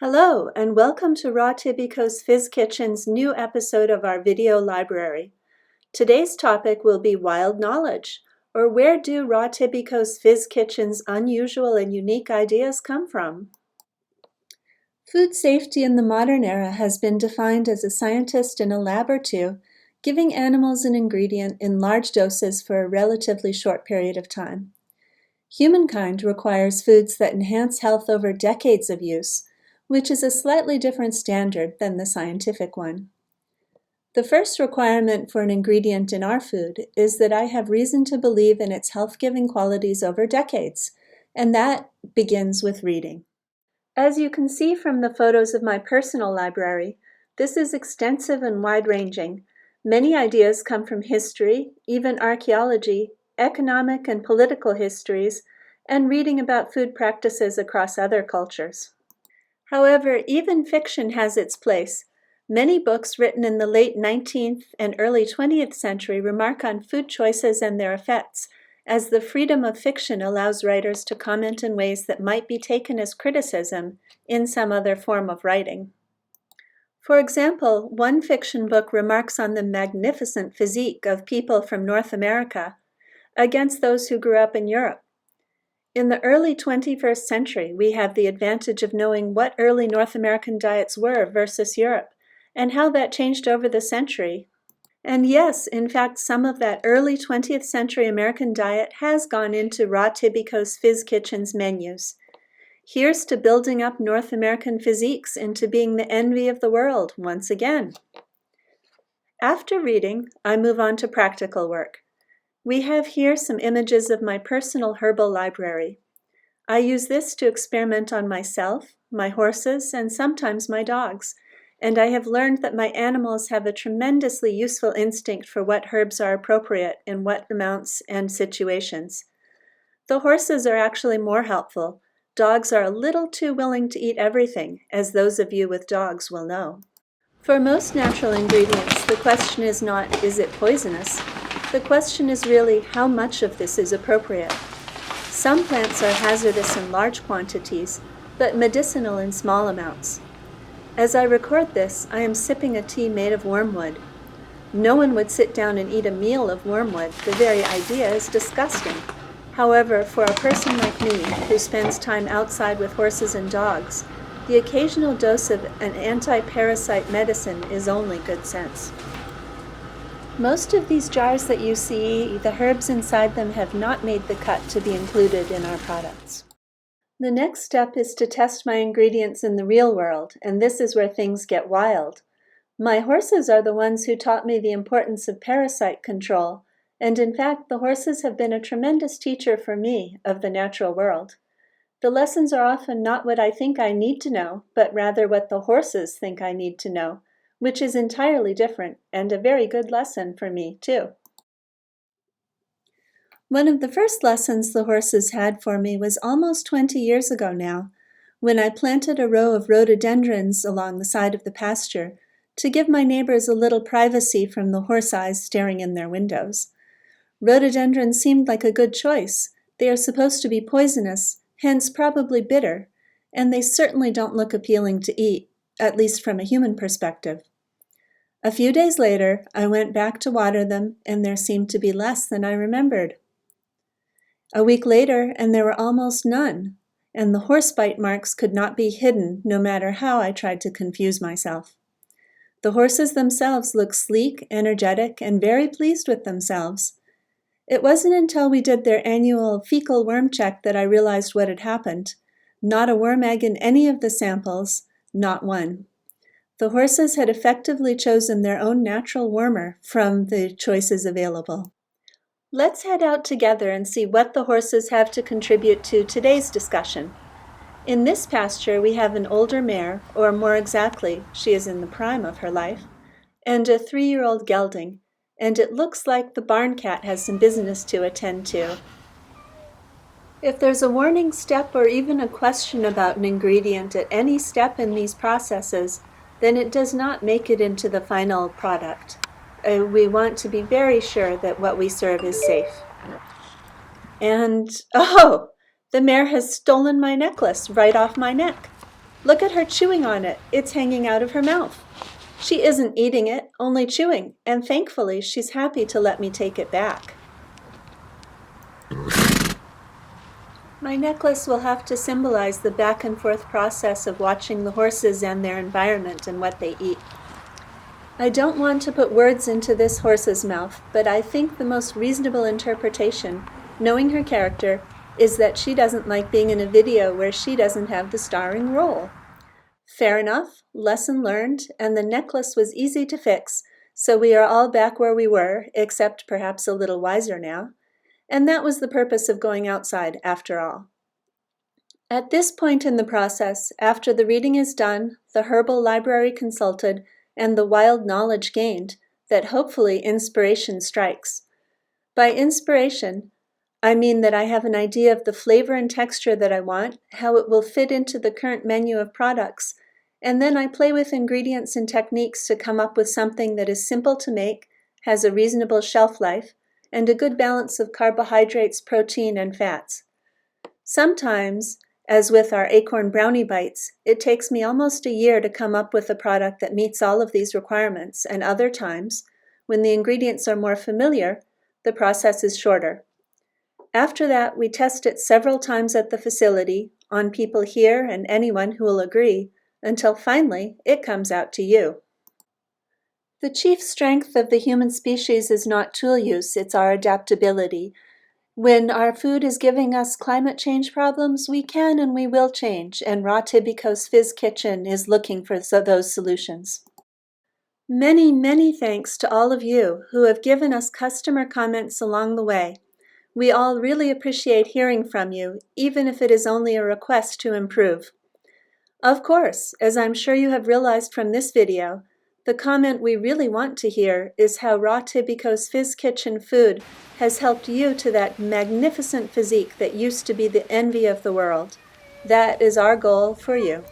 Hello, and welcome to Raw Tibicos Fizz Kitchen's new episode of our video library. Today's topic will be wild knowledge, or where do Raw Tibicos Fizz Kitchen's unusual and unique ideas come from? Food safety in the modern era has been defined as a scientist in a lab or two, giving animals an ingredient in large doses for a relatively short period of time. Humankind requires foods that enhance health over decades of use, which is a slightly different standard than the scientific one. The first requirement for an ingredient in our food is that I have reason to believe in its health-giving qualities over decades, and that begins with reading. As you can see from the photos of my personal library, this is extensive and wide-ranging. Many ideas come from history, even archaeology, economic and political histories, and reading about food practices across other cultures. However, even fiction has its place. Many books written in the late 19th and early 20th century remark on food choices and their effects, as the freedom of fiction allows writers to comment in ways that might be taken as criticism in some other form of writing. For example, one fiction book remarks on the magnificent physique of people from North America against those who grew up in Europe. In the early 21st century, we have the advantage of knowing what early North American diets were versus Europe, and how that changed over the century. And yes, in fact, some of that early 20th century American diet has gone into Raw Tibicos Fizz Kitchen's menus. Here's to building up North American physiques into being the envy of the world once again. After reading, I move on to practical work. We have here some images of my personal herbal library. I use this to experiment on myself, my horses, and sometimes my dogs, and I have learned that my animals have a tremendously useful instinct for what herbs are appropriate in what amounts and situations. The horses are actually more helpful. Dogs are a little too willing to eat everything, as those of you with dogs will know. For most natural ingredients, the question is not, is it poisonous? The question is really, how much of this is appropriate? Some plants are hazardous in large quantities, but medicinal in small amounts. As I record this, I am sipping a tea made of wormwood. No one would sit down and eat a meal of wormwood. The very idea is disgusting. However, for a person like me, who spends time outside with horses and dogs, the occasional dose of an anti-parasite medicine is only good sense. Most of these jars that you see, the herbs inside them have not made the cut to be included in our products. The next step is to test my ingredients in the real world, and this is where things get wild. My horses are the ones who taught me the importance of parasite control, and in fact, the horses have been a tremendous teacher for me of the natural world. The lessons are often not what I think I need to know, but rather what the horses think I need to know, which is entirely different and a very good lesson for me, too. One of the first lessons the horses had for me was almost 20 years ago now, when I planted a row of rhododendrons along the side of the pasture to give my neighbors a little privacy from the horse eyes staring in their windows. Rhododendrons seemed like a good choice. They are supposed to be poisonous, hence probably bitter, and they certainly don't look appealing to eat, at least from a human perspective. A few days later, I went back to water them, and there seemed to be less than I remembered. A week later, and there were almost none, and the horsebite marks could not be hidden no matter how I tried to confuse myself. The horses themselves looked sleek, energetic, and very pleased with themselves. It wasn't until we did their annual fecal worm check that I realized what had happened. Not a worm egg in any of the samples, not one. The horses had effectively chosen their own natural wormer from the choices available. Let's head out together and see what the horses have to contribute to today's discussion. In this pasture, we have an older mare, or more exactly, she is in the prime of her life, and a 3-year-old gelding, and it looks like the barn cat has some business to attend to. If there's a warning step or even a question about an ingredient at any step in these processes, then it does not make it into the final product. We want to be very sure that what we serve is safe. And, oh, the mare has stolen my necklace right off my neck. Look at her chewing on it. It's hanging out of her mouth. She isn't eating it, only chewing, and thankfully she's happy to let me take it back. My necklace will have to symbolize the back and forth process of watching the horses and their environment and what they eat. I don't want to put words into this horse's mouth, but I think the most reasonable interpretation, knowing her character, is that she doesn't like being in a video where she doesn't have the starring role. Fair enough, lesson learned, and the necklace was easy to fix, so we are all back where we were, except perhaps a little wiser now. And that was the purpose of going outside, after all. At this point in the process, after the reading is done, the herbal library consulted, and the wild knowledge gained, that hopefully inspiration strikes. By inspiration, I mean that I have an idea of the flavor and texture that I want, how it will fit into the current menu of products, and then I play with ingredients and techniques to come up with something that is simple to make, has a reasonable shelf life, and a good balance of carbohydrates, protein, and fats. Sometimes, as with our acorn brownie bites, it takes me almost a year to come up with a product that meets all of these requirements, and other times, when the ingredients are more familiar, the process is shorter. After that, we test it several times at the facility, on people here and anyone who will agree, until finally it comes out to you. The chief strength of the human species is not tool use, it's our adaptability. When our food is giving us climate change problems, we can and we will change, and Raw Tibicos Fizz Kitchen is looking for those solutions. Many, many thanks to all of you who have given us customer comments along the way. We all really appreciate hearing from you, even if it is only a request to improve. Of course, as I'm sure you have realized from this video, the comment we really want to hear is how Raw Tibicos Fizz Kitchen food has helped you to that magnificent physique that used to be the envy of the world. That is our goal for you.